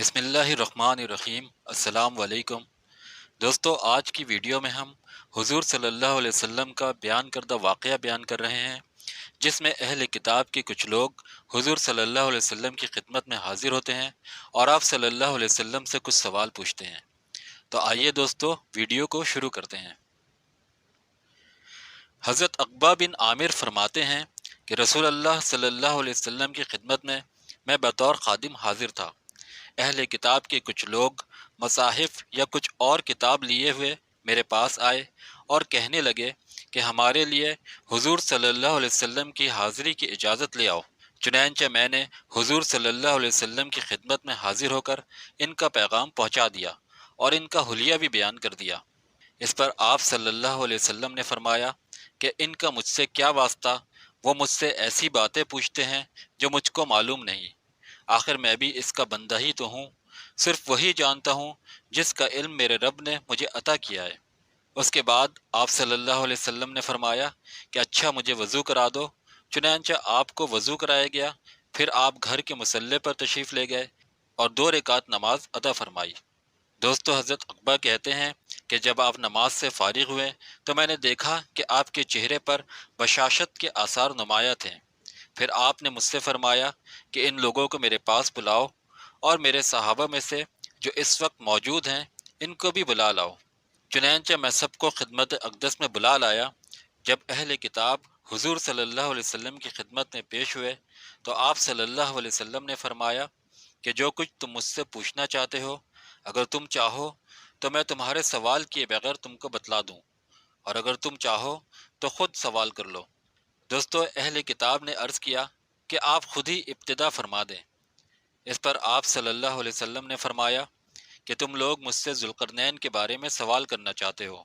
بسم اللہ الرحمن الرحیم۔ السلام علیکم دوستو، آج کی ویڈیو میں ہم حضور صلی اللہ علیہ وسلم کا بیان کردہ واقعہ بیان کر رہے ہیں، جس میں اہل کتاب کے کچھ لوگ حضور صلی اللہ علیہ وسلم کی خدمت میں حاضر ہوتے ہیں اور آپ صلی اللہ علیہ وسلم سے کچھ سوال پوچھتے ہیں۔ تو آئیے دوستو، ویڈیو کو شروع کرتے ہیں۔ حضرت عقبہ بن عامر فرماتے ہیں کہ رسول اللہ صلی اللہ علیہ وسلم کی خدمت میں بطور خادم حاضر تھا۔ اہل کتاب کے کچھ لوگ مصاحف یا کچھ اور کتاب لیے ہوئے میرے پاس آئے اور کہنے لگے کہ ہمارے لیے حضور صلی اللہ علیہ وسلم کی حاضری کی اجازت لے آؤ۔ چنانچہ میں نے حضور صلی اللہ علیہ وسلم کی خدمت میں حاضر ہو کر ان کا پیغام پہنچا دیا اور ان کا حلیہ بھی بیان کر دیا۔ اس پر آپ صلی اللہ علیہ وسلم نے فرمایا کہ ان کا مجھ سے کیا واسطہ، وہ مجھ سے ایسی باتیں پوچھتے ہیں جو مجھ کو معلوم نہیں۔ آخر میں بھی اس کا بندہ ہی تو ہوں، صرف وہی جانتا ہوں جس کا علم میرے رب نے مجھے عطا کیا ہے۔ اس کے بعد آپ صلی اللہ علیہ وسلم نے فرمایا کہ اچھا مجھے وضو کرا دو۔ چنانچہ آپ کو وضو کرایا گیا، پھر آپ گھر کے مصلی پر تشریف لے گئے اور 2 رکعت نماز ادا فرمائی۔ دوستو، حضرت عقبہ کہتے ہیں کہ جب آپ نماز سے فارغ ہوئے تو میں نے دیکھا کہ آپ کے چہرے پر بشاشت کے آثار نمایاں تھے۔ پھر آپ نے مجھ سے فرمایا کہ ان لوگوں کو میرے پاس بلاؤ اور میرے صحابہ میں سے جو اس وقت موجود ہیں ان کو بھی بلا لاؤ۔ چنانچہ میں سب کو خدمت اقدس میں بلا لایا۔ جب اہل کتاب حضور صلی اللہ علیہ وسلم کی خدمت میں پیش ہوئے تو آپ صلی اللہ علیہ وسلم نے فرمایا کہ جو کچھ تم مجھ سے پوچھنا چاہتے ہو، اگر تم چاہو تو میں تمہارے سوال کیے بغیر تم کو بتلا دوں، اور اگر تم چاہو تو خود سوال کر لو۔ دوستو، اہل کتاب نے عرض کیا کہ آپ خود ہی ابتدا فرما دیں۔ اس پر آپ صلی اللہ علیہ وسلم نے فرمایا کہ تم لوگ مجھ سے ذوالقرنین کے بارے میں سوال کرنا چاہتے ہو،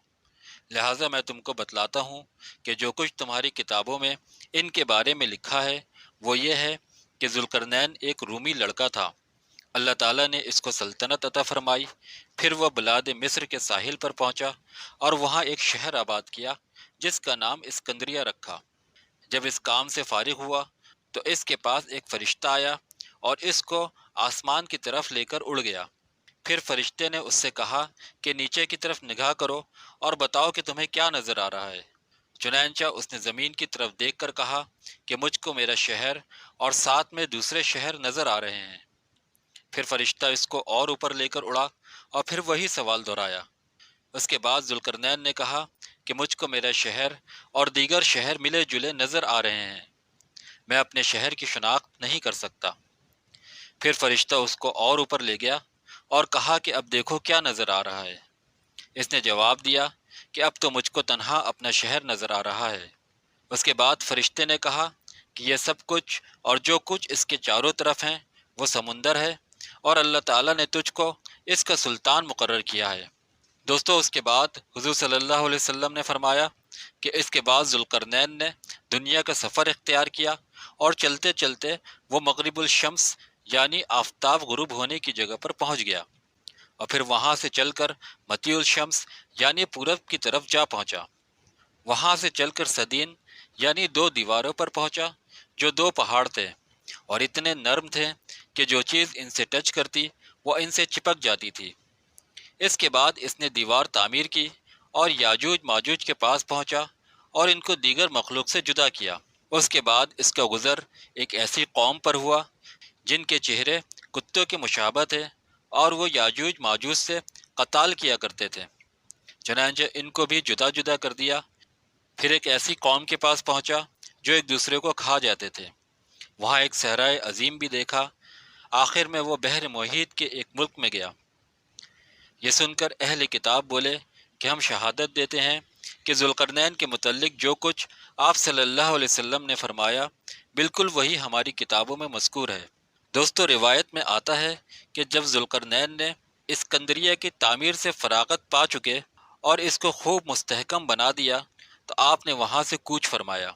لہٰذا میں تم کو بتلاتا ہوں کہ جو کچھ تمہاری کتابوں میں ان کے بارے میں لکھا ہے وہ یہ ہے کہ ذوالقرنین ایک رومی لڑکا تھا۔ اللہ تعالیٰ نے اس کو سلطنت عطا فرمائی، پھر وہ بلاد مصر کے ساحل پر پہنچا اور وہاں ایک شہر آباد کیا جس کا نام اسکندریہ رکھا۔ جب اس کام سے فارغ ہوا تو اس کے پاس ایک فرشتہ آیا اور اس کو آسمان کی طرف لے کر اڑ گیا۔ پھر فرشتے نے اس سے کہا کہ نیچے کی طرف نگاہ کرو اور بتاؤ کہ تمہیں کیا نظر آ رہا ہے۔ چنانچہ اس نے زمین کی طرف دیکھ کر کہا کہ مجھ کو میرا شہر اور ساتھ میں دوسرے شہر نظر آ رہے ہیں۔ پھر فرشتہ اس کو اور اوپر لے کر اڑا اور پھر وہی سوال دہرایا۔ اس کے بعد ذوالقرنین نے کہا کہ مجھ کو میرا شہر اور دیگر شہر ملے جلے نظر آ رہے ہیں، میں اپنے شہر کی شناخت نہیں کر سکتا۔ پھر فرشتہ اس کو اور اوپر لے گیا اور کہا کہ اب دیکھو کیا نظر آ رہا ہے۔ اس نے جواب دیا کہ اب تو مجھ کو تنہا اپنا شہر نظر آ رہا ہے۔ اس کے بعد فرشتے نے کہا کہ یہ سب کچھ اور جو کچھ اس کے چاروں طرف ہیں وہ سمندر ہے، اور اللہ تعالیٰ نے تجھ کو اس کا سلطان مقرر کیا ہے۔ دوستو، اس کے بعد حضور صلی اللہ علیہ وسلم نے فرمایا کہ اس کے بعد ذوالقرنین نے دنیا کا سفر اختیار کیا اور چلتے چلتے وہ مغرب الشمس یعنی آفتاب غروب ہونے کی جگہ پر پہنچ گیا، اور پھر وہاں سے چل کر مطیع الشمس یعنی پورب کی طرف جا پہنچا۔ وہاں سے چل کر سدین یعنی 2 دیواروں پر پہنچا جو 2 پہاڑ تھے اور اتنے نرم تھے کہ جو چیز ان سے ٹچ کرتی وہ ان سے چپک جاتی تھی۔ اس کے بعد اس نے دیوار تعمیر کی اور یاجوج ماجوج کے پاس پہنچا اور ان کو دیگر مخلوق سے جدا کیا۔ اس کے بعد اس کا گزر ایک ایسی قوم پر ہوا جن کے چہرے کتوں کے مشابہ تھے اور وہ یاجوج ماجوج سے قتال کیا کرتے تھے، چنانچہ ان کو بھی جدا جدا کر دیا۔ پھر ایک ایسی قوم کے پاس پہنچا جو ایک دوسرے کو کھا جاتے تھے، وہاں ایک صحرائے عظیم بھی دیکھا۔ آخر میں وہ بحر محیط کے ایک ملک میں گیا۔ یہ سن کر اہل کتاب بولے کہ ہم شہادت دیتے ہیں کہ ذوالقرنین کے متعلق جو کچھ آپ صلی اللہ علیہ وسلم نے فرمایا بالکل وہی ہماری کتابوں میں مذکور ہے۔ دوستو، روایت میں آتا ہے کہ جب ذوالقرنین نے اسکندریہ کی تعمیر سے فراغت پا چکے اور اس کو خوب مستحکم بنا دیا تو آپ نے وہاں سے کوچ فرمایا۔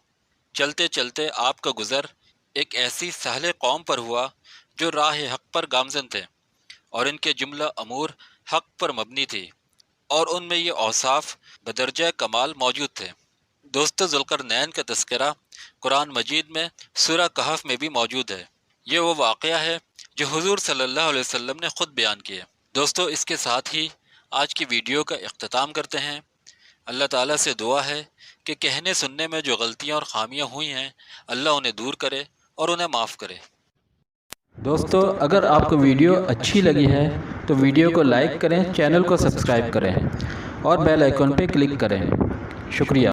چلتے چلتے آپ کا گزر ایک ایسی سہل قوم پر ہوا جو راہ حق پر گامزن تھے اور ان کے جملہ امور حق پر مبنی تھی، اور ان میں یہ اوصاف بدرجہ کمال موجود تھے۔ دوستو، ذوالقرنین کا تذکرہ قرآن مجید میں سورہ کہف میں بھی موجود ہے۔ یہ وہ واقعہ ہے جو حضور صلی اللہ علیہ وسلم نے خود بیان کیے۔ دوستو، اس کے ساتھ ہی آج کی ویڈیو کا اختتام کرتے ہیں۔ اللہ تعالیٰ سے دعا ہے کہ کہنے سننے میں جو غلطیاں اور خامیاں ہوئی ہیں اللہ انہیں دور کرے اور انہیں معاف کرے۔ دوستو، اگر آپ کو ویڈیو اچھی لگی ہے تو ویڈیو کو لائک کریں، چینل کو سبسکرائب کریں اور بیل آئیکن پہ کلک کریں۔ شکریہ۔